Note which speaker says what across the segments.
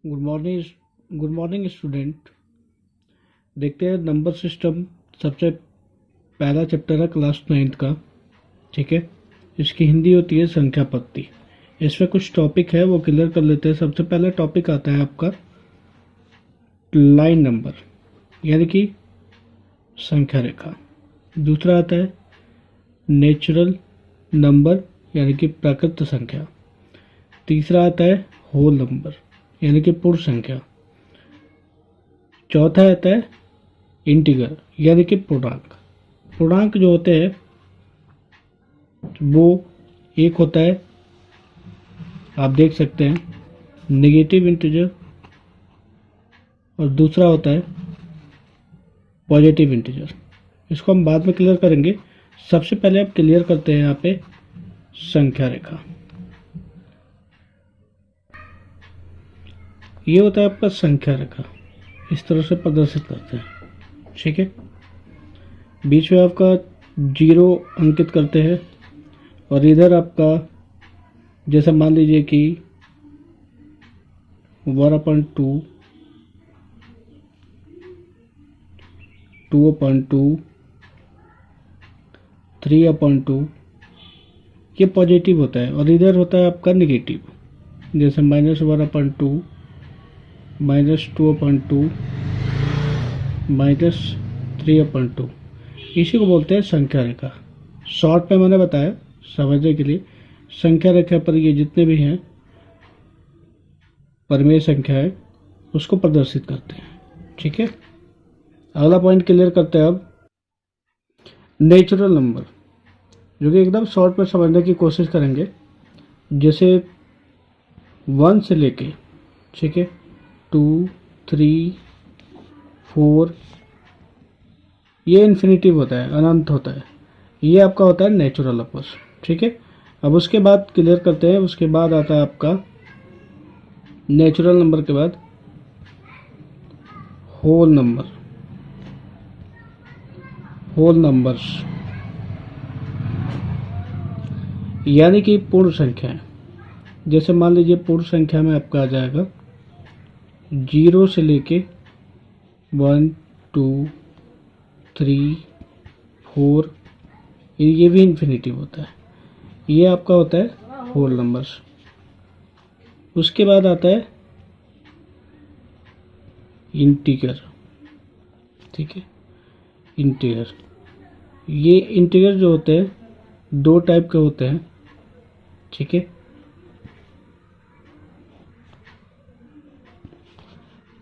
Speaker 1: Good morning student. देखते हैं number system. सबसे पहला चैप्टर है क्लास 9th का। ठीक है, इसकी हिंदी होती है संख्या पत्ती। इसमें कुछ टॉपिक है वो क्लियर कर लेते हैं। सबसे पहला टॉपिक आता है आपका लाइन नंबर यानी कि संख्या रेखा। दूसरा आता है नेचुरल नंबर यानी कि प्राकृत संख्या। तीसरा आता है होल नंबर यानी कि पूर्ण संख्या। चौथा आता है इंटीगर यानी कि पूर्णांक। पूर्णांक जो होते हैं वो एक होता है, आप देख सकते हैं, नेगेटिव इंटीजर, और दूसरा होता है पॉजिटिव इंटीजर। इसको हम बाद में क्लियर करेंगे। सबसे पहले आप क्लियर करते हैं यहाँ पे संख्या रेखा। ये होता है आपका संख्या रेखा, इस तरह से प्रदर्शित करते हैं। ठीक है, बीच में आपका 0 अंकित करते हैं और इधर आपका जैसे मान लीजिए कि 1/2, 2/2, 3/2 ये पॉजिटिव होता है और इधर होता है आपका निगेटिव, जैसे -1/2, -2/2, -3/2। इसी को बोलते हैं संख्या रेखा। शॉर्ट में मैंने बताया समझने के लिए, संख्या रेखा पर ये जितने भी हैं परिमेय संख्या है उसको प्रदर्शित करते हैं। ठीक है, अगला पॉइंट क्लियर करते हैं अब नेचुरल नंबर, जो कि एकदम शॉर्ट में समझने की कोशिश करेंगे। जैसे 1 से लेके, ठीक है, 2, 3, 4, ये इन्फिनिटिव होता है, अनंत होता है। ये आपका होता है नेचुरल नंबर। ठीक है, अब उसके बाद क्लियर करते हैं। उसके बाद आता है आपका नेचुरल नंबर के बाद होल नंबर, होल नंबर्स यानी कि पूर्ण संख्याएं। जैसे मान लीजिए पूर्ण संख्या में आपका आ जाएगा 0 से लेके 1, 2, 3, 4, ये भी इन्फिनिटिव होता है। ये आपका होता है होल नंबर्स। उसके बाद आता है इंटीगर। ठीक है, इंटीगर, ये इंटीगर जो होते हैं 2 टाइप के होते हैं। ठीक है,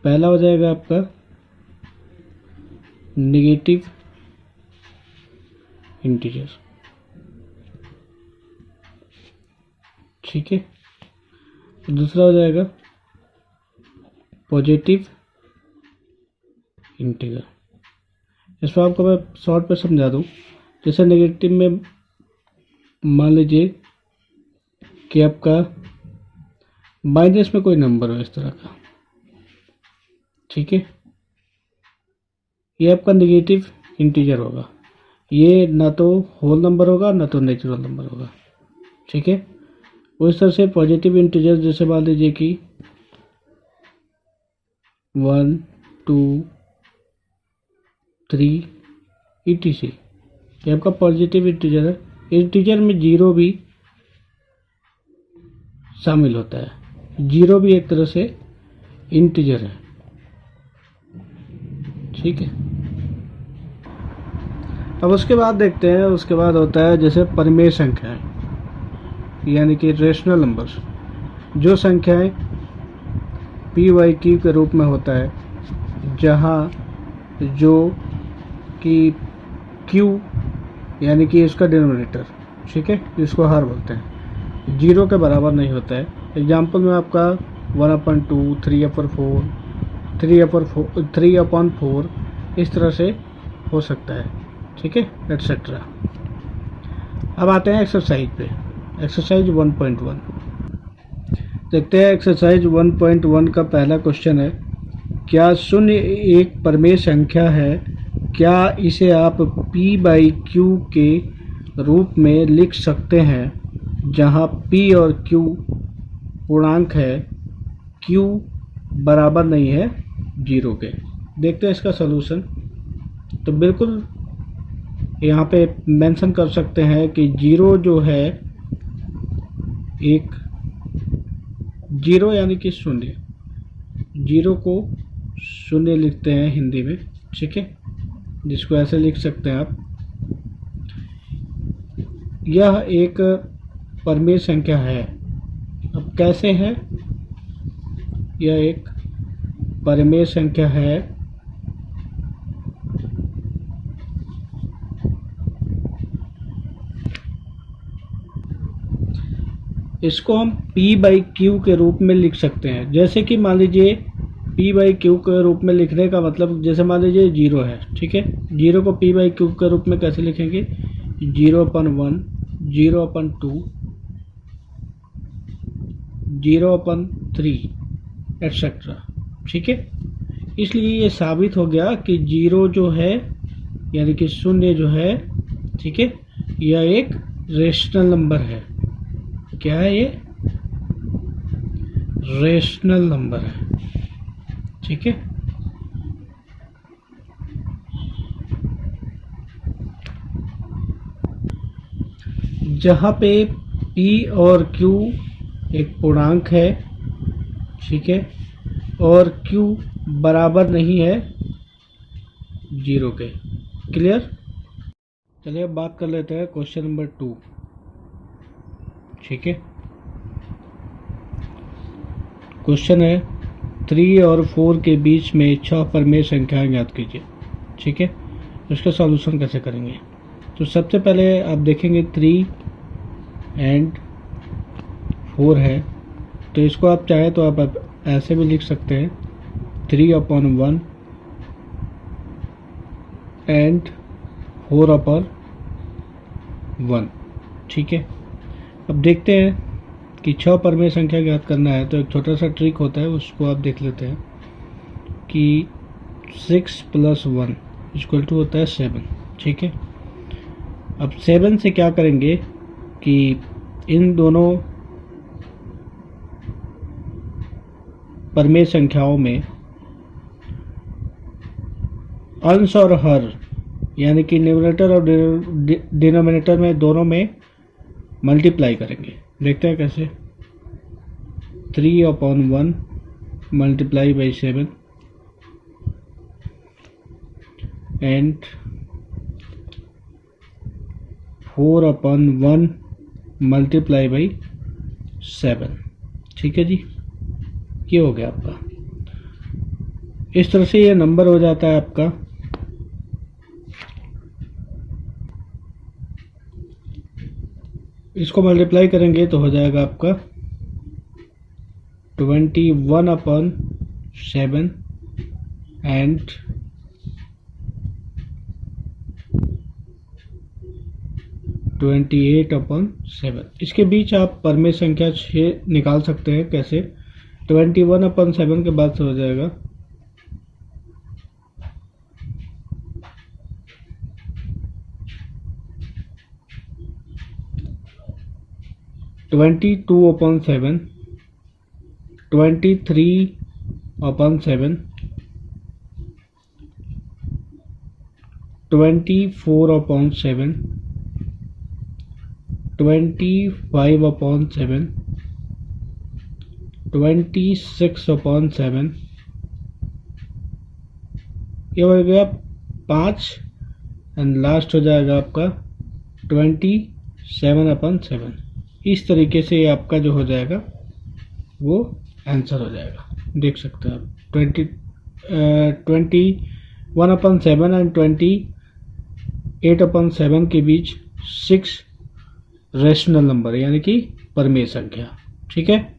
Speaker 1: पहला हो जाएगा आपका नेगेटिव इंटीजर। ठीक है, दूसरा हो जाएगा पॉजिटिव इंटीजर। इसमें आपको मैं शॉर्ट पे समझा दूं। जैसे नेगेटिव में मान लीजिए कि आपका माइनस में कोई नंबर हो इस तरह का। ठीक है, ये आपका नेगेटिव इंटीजर होगा। ये ना तो होल नंबर होगा ना तो नेचुरल नंबर होगा। ठीक है, उस तरह से पॉजिटिव इंटीजर जैसे मान लीजिए कि 1, 2, 3 etc, ये आपका पॉजिटिव इंटीजर है। इंटीजर में 0 भी शामिल होता है। 0 भी एक तरह से इंटीजर है। ठीक है, अब उसके बाद देखते हैं। उसके बाद होता है जैसे परिमेय संख्याएं यानी कि रेशनल नंबर्स। जो संख्याएं p/q के रूप में होता है, जहां जो कि q यानी कि इसका डिनोमिनेटर, ठीक है, जिसको हर बोलते हैं, 0 के बराबर नहीं होता है। एग्जाम्पल में आपका 1/2, 3/4, 3/4 इस तरह से हो सकता है। ठीक है, एटसेट्रा। अब आते हैं एक्सरसाइज पे। एक्सरसाइज 1.1 देखते हैं। एक्सरसाइज 1.1 का पहला क्वेश्चन है, क्या 0 एक परिमेय संख्या है? क्या इसे आप p/q के रूप में लिख सकते हैं, जहां p और q पूर्णांक है, q बराबर नहीं है जीरो के। देखते हैं इसका सलूशन। तो बिल्कुल यहाँ पे मेंशन कर सकते हैं कि जीरो जो है एक जीरो यानी कि शून्य, जीरो को शून्य लिखते हैं हिंदी में, ठीक है, जिसको ऐसे लिख सकते हैं आप। यह एक परमेय संख्या है। अब कैसे है? यह एक परमेय संख्या है इसको हम p बाई क्यू के रूप में लिख सकते हैं। जैसे कि मान लीजिए p बाई क्यू के रूप में लिखने का मतलब, जैसे मान लीजिए जीरो है, ठीक है, जीरो को p बाई क्यू के रूप में कैसे लिखेंगे? 0/1, 0/2, 0/3 एटसेट्रा, ठीक है। इसलिए ये साबित हो गया कि जीरो जो है यानी कि शून्य जो है, ठीक है, यह एक रेशनल नंबर है। क्या है ये? रेशनल नंबर है, ठीक है। जहाँ पे p और q एक पूर्णांक है, ठीक है, और q बराबर नहीं है जीरो के। क्लियर? चलिए अब बात कर लेते हैं क्वेश्चन नंबर 2, ठीक है। क्वेश्चन है 3 और 4 के बीच में 6 परमेय संख्याएं ज्ञात कीजिए, ठीक है। इसका सॉल्यूशन कैसे करेंगे? तो सबसे पहले आप देखेंगे 3 एंड 4 है, तो इसको आप चाहे तो आप ऐसे भी लिख सकते हैं 3/1 एंड 4/1, ठीक है। अब देखते हैं कि 6 परमेय संख्या ज्ञात करना है, तो एक छोटा सा ट्रिक होता है, उसको आप देख लेते हैं कि 6 + 1 = होता है 7, ठीक है। अब 7 से क्या करेंगे कि इन दोनों परमेय संख्याओं में अंश और हर यानी कि न्यूमरेटर और डिनोमिनेटर में दोनों में मल्टीप्लाई करेंगे। देखते हैं कैसे। 3/1 multiply by 7 and 4/1 multiply by 7, ठीक है जी। ये हो गया आपका। इस तरह से ये नंबर हो जाता है आपका इसको मल्टीप्लाई करेंगे तो हो जाएगा आपका 21/7 एंड 28/7। इसके बीच आप परमेय संख्या 6 निकाल सकते हैं। कैसे? 21/7 के बाद से हो जाएगा 22/7, 23/7, 24/7, 25/7, 26/7, ये हो गया 5 एंड लास्ट हो जाएगा आपका 27/7। इस तरीके से ये आपका जो हो जाएगा वो आंसर हो जाएगा। देख सकते हैं आप 21/7 एंड 28/7 के बीच 6 रेशनल नंबर यानी कि परमेय संख्या, ठीक है।